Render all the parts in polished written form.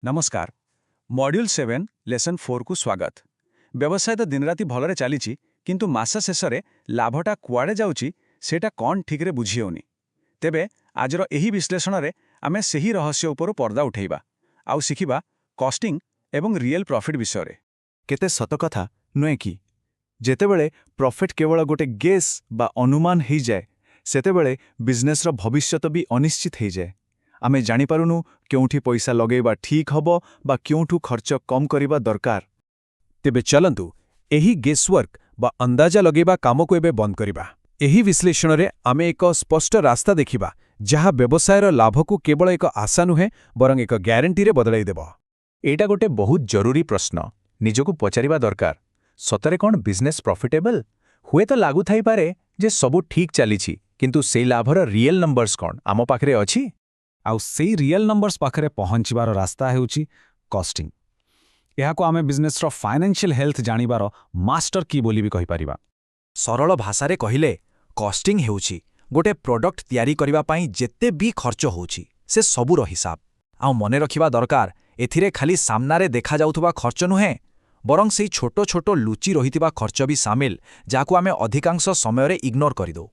नमस्कार module 7 lesson 4 को स्वागत। व्यवसाय तो दिन राति भलरे चली किंतु मास शेष में लाभटा कुआड़े जाउची सेटा कौन ठीक रे बुझी होनी। तेबे आजर एही विश्लेषण में आमे सेही रहस्य उपर पर्दा उठेबा आउ शिखिबा कॉस्टिंग एवं रियल प्रॉफिट विषय रे। केते सत कथा नुए कि जेतेबेले प्रॉफिट केवल गोटे गेस बा अनुमान हो जाए सेतेबेले बिजनेस रो भविष्यत भी अनिश्चित हो जाए। आमे जानि पारुनु क्योंठी पैसा लगेबा ठीक हबो बा क्योंठू खर्च कम करिबा दरकार। तेबे चलंतु एही गेसवर्क बा अंदाजा लगेबा काम को एबे बंद करिबा। एही विश्लेषण रे आमे एक स्पष्ट रास्ता देखिबा जहा व्यवसायर लाभ को केवल एक आशा नुहे बरं एक ग्यारंटी रे बदलाई देबो। एटा गोटे बहुत जरूरी प्रश्न निजको पचारिबा दरकार। सतरे कौन बिजनेस प्रॉफिटेबल हुए तो लागू थाई पारे जे सबु ठीक चलीछि किंतु सेई लाभर रियल नंबर्स कौन आम पाखरे अछि। आउ सेई रियल नंबर्स पाखरे पहुंचबार रास्ता हेउछि कॉस्टिंग। एहाको आमे बिजनेस रो फाइनेंशियल हेल्थ जानिबार मास्टर की बोली भी कहि परिबा। सरल भाषारे कहिले कॉस्टिंग हेउछि गोटे प्रोडक्ट तयारी करिबा पई जेते भी खर्च होउछि से सबुर हिसाब। आउ मने रखिबा दरकार एथिरे खाली सामनारे देखा जाउथबा खर्च नुहे बरं सेई छोटो छोटो लुचि रहितबा खर्च भी शामिल जाको आमे अधिकांश समय रे इग्नोर करिदो।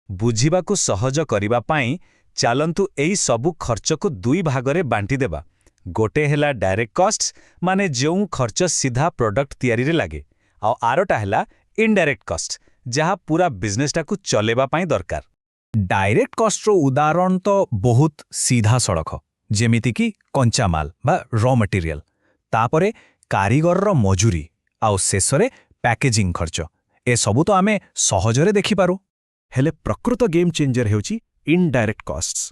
बुझिबाकु सहज करिबा पई चालंतु एई सबु खर्च को दुई भागरे बांटी देबा। गोटे हेला डायरेक्ट कॉस्ट माने जेउ खर्च सीधा प्रोडक्ट तयारी रे लागे आ आरोटा हेला इनडायरेक्ट कॉस्ट जहा पूरा बिजनेसटा को चलेबा पई दरकार। डायरेक्ट कॉस्ट रो उदाहरण तो बहुत सीधा सड़क जेमिति कि कंचा माल बा रॉ मटेरियल तापरे कारीगर रो मजूरी आउ शेषरे पैकेजिंग खर्च ए सबु तो आमे सहजरे देखि पारो। हेले प्रकृत गेम चेंजर हेउछि इनडायरेक्ट कॉस्ट्स।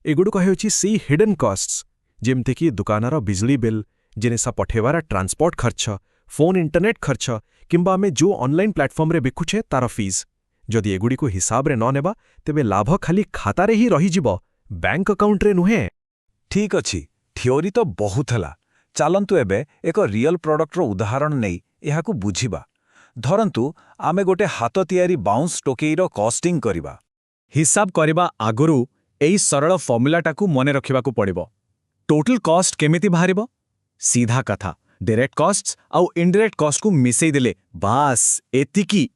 एगुडको हेउछि सी हिडन कॉस्ट्स जेमते कि दुकानर बिजली बिल जिनिसा पठेवार ट्रांसपोर्ट खर्च फोन इंटरनेट खर्च किंबा आमे जो ऑनलाइन प्लेटफॉर्म रे बिकुछे तार फीस। जदि एगुडी को हिसाब रे न नेबा तेबे लाभ खाली खाता रे ही रही जिवो बैंक अकाउंट रे नुहे। ठीक अछि थ्योरी तो बहुत हला। चालंतु एबे एक रियल प्रोडक्ट रो उदाहरण नै एहाकु बुझिबा। धरंतु आमे गोटे हाथ तयारी बाउंस टोकेई रो कॉस्टिंग करिबा। हिसाब करिबा आगरु एई सरल फॉर्मूलाटाकू मने रखिबाकू पड़िबो। टोटल कॉस्ट केमिति बाहरिबो सीधा कथा डायरेक्ट कॉस्ट्स आउ इनडायरेक्ट कॉस्ट को मिसेई देले बास एतिकी।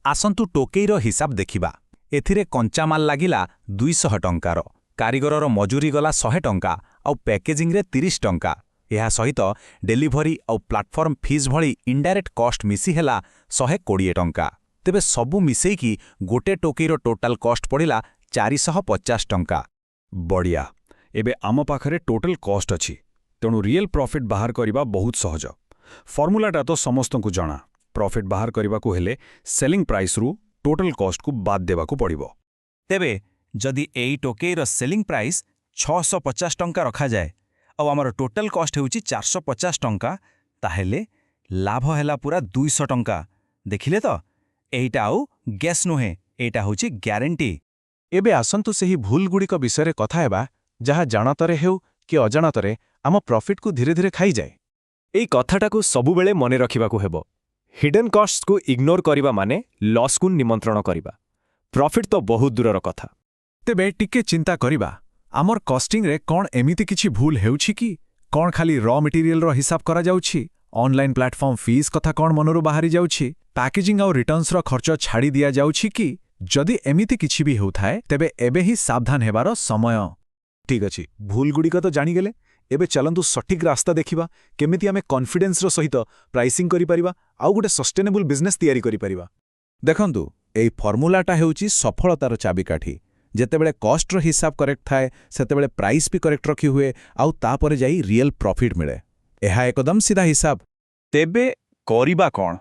आसंतु टोकेई रो हिसाब देखिबा। एथिरे कंचा माल लागिला 200 टंकार कारीगर रो मजूरी गला 100 टंका आउ पैकेजिंग रे 30 टंका। एहा सहित डेलीवरी आउ प्लेटफॉर्म फीस भली इनडायरेक्ट कॉस्ट मिसी हेला 120 टंका। तेबे सबु मिसेई की गोटे टोकेई रो टोटल कॉस्ट पड़िला 450 टंका। बढ़िया एबे आम पाखरे टोटल कॉस्ट अछि तेणु रियल प्रॉफिट बाहर करिबा बहुत सहज। फॉर्मूलाटा तो समस्त को जଣା। प्रॉफिट बाहर करिबा को हेले सेलिंग प्राइस रु टोटल कॉस्ट को बाद देबा को पड़िबो। तेबे जदि एई टोकेई रो सेलिंग प्राइस 650 टंका रखा जाए और आमर टोटल कॉस्ट हेउची 450 टंका ताहेले लाभ हेला पूरा 200 टंका। देखिले तो एइटा आउ गेस नुहे एइटा होची ग्यारंटी। एबे आसंतु सेही भूल गुडी को विषय रे कथा हेबा जहा जानतरे हेउ कि अजानतरे आम प्रॉफिट को धीरे धीरे खाई जाए। एई कथाटाकू सबुबेले मने रखिबाकू हेबो। हिडन कॉस्ट्स को इग्नोर करिबा माने लॉस को निमंत्रण करिबा। प्रॉफिट तो बहुत दूरर कथा। तेबे टिके चिंता करिबा आमर कॉस्टिंग रे कोन एमिति किछि भूल हेउछि कि कोन खाली रॉ मटेरियल रो हिसाब करा जाउछि ऑनलाइन प्लेटफॉर्म फीस कथा कोन मनरु बाहरी जाउछि पैकेजिंग आउ रिटर्न्स रो खर्च छाड़ी दिया जाउछि कि जदि एमिति किछि भी होउथाय तेबे एबे ही सावधान हेबार समय। ठीक अछि भूल गुडी को तो जानि गेले। एबे चलंतु सठिक रास्ता देखिबा केमिति आमे कॉन्फिडेंस रो सहित प्राइसिंग करि परिबा आउ गोटे सस्टेनेबल बिजनेस तयारी करि परिबा। देखंतु एई फॉर्मूलाटा हेउछि सफलतार चाबिकाठी। जेतेबेले कॉस्ट रो हिसाब करेक्ट थाए सेतेबेले प्राइस भी करेक्ट रखी हुए आउ तापरे जाई रियल प्रॉफिट मिले। एहा एकदम सीधा हिसाब। तेबे करिबा कोन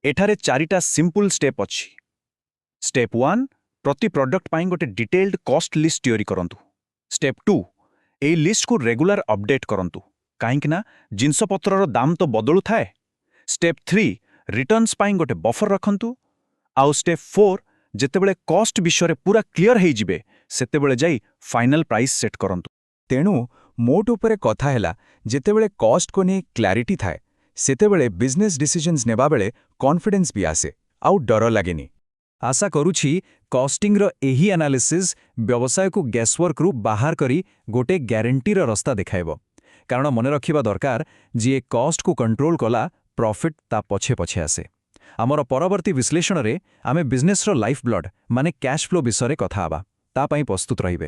एठारे 4टा सिंपल स्टेप अछि। स्टेप 1 प्रति प्रोडक्ट पाई गोटे डिटेल्ड कॉस्ट लिस्ट तैयारी करंतु। स्टेप 2 ए लिस्ट को रेगुलर अपडेट करंतु काहेकि जिनस पत्रर दाम तो बदलु थाए। स्टेप 3 रिटर्न्स पाई गोटे बफर रखंतु। आउ स्टेप 4 जेतेबेले कॉस्ट विषय पूरा क्लियर हेई जिबे सेतेबेले जाई फाइनल प्राइस सेट करंतु। तेणु मोट उपरे कथा हेला जेतेबेले कॉस्ट को नहीं क्लैरिटी थाए सेतेबेले बिजनेस डिसीजंस नेबा बेले कॉन्फिडेंस भी आसे आउ डर लागेनी। आशा करुछि कॉस्टिंग रो एही एनालिसिस व्यवसाय को गैसवर्क रु बाहर करी गोटे ग्यारंटी रो रास्ता देखाइबो। କାରଣ ମନେ ରଖିବା ଦରକାର ଯିଏ କଷ୍ଟକୁ କଣ୍ଟ୍ରୋଲ କଲା ପ୍ରଫିଟ୍ ତା ପଛେ ପଛେ ଆସେ। ଆମର ପରବର୍ତ୍ତୀ ବିଶ୍ଳେଷଣରେ ଆମେ ବିଜନେସ୍ର ଲାଇଫ୍ ବ୍ଲଡ୍ ମାନେ କ୍ୟାଶ୍ ଫ୍ଲୋ ବିଷୟରେ କଥା ହେବା। ତା ପାଇଁ ପ୍ରସ୍ତୁତ ରହିବେ।